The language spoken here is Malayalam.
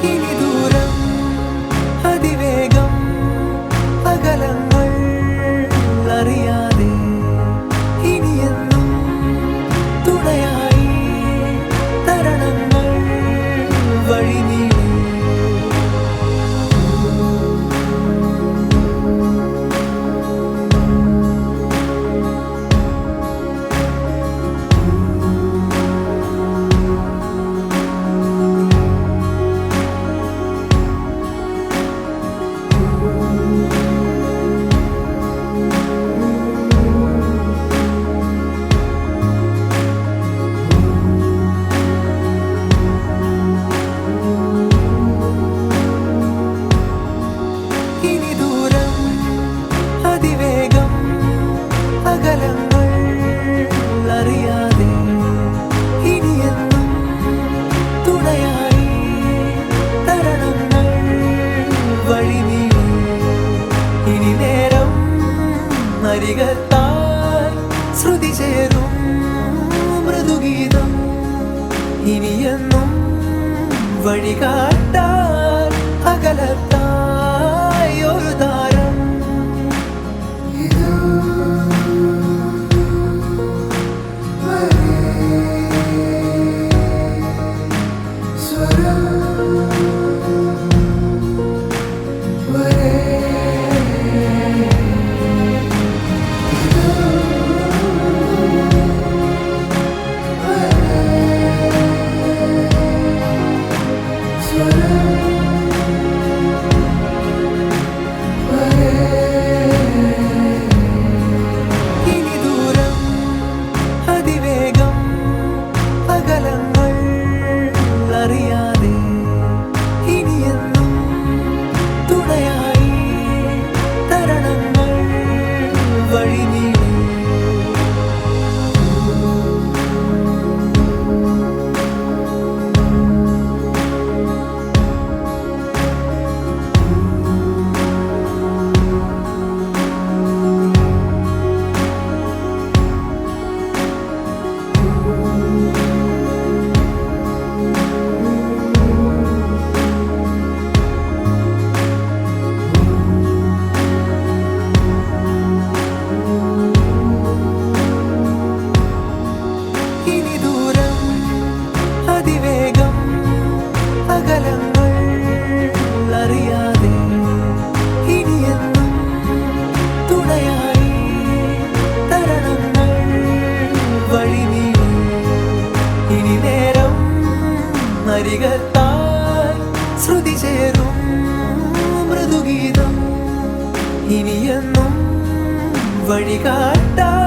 ഇനി ദൂരം അതിവേഗം അകലങ്ങൾ അറിയാതെ ഇനിയെന്നും തുണയായി തരണങ്ങൾ വഴി നീളെ അകലങ്ങൾ അറിയാതെ ഇനിയെന്നും തുണയായി തരണങ്ങൾ വഴി നീളെ ഇനി നേരം അരികത്തായി ശ്രുതി ചേരും മൃദുഗീതം ഇനിയെന്നും വഴികാട്ടാൻ അകലത്തായി ഒരു താരം അറിയാതെ ഇനിയെന്നും തുണയായി തരണങ്ങൾ വഴി നീളെ അകലങ്ങൾ അറിയാതെ ഇനിയെന്നും തുണയായി തരണങ്ങൾ വഴി നീളെ ഇനി നേരം അരികത്തായി ശ്രുതി ചേരും മൃദുഗീതം ഇനിയെന്നും വഴികാട്ടാൻ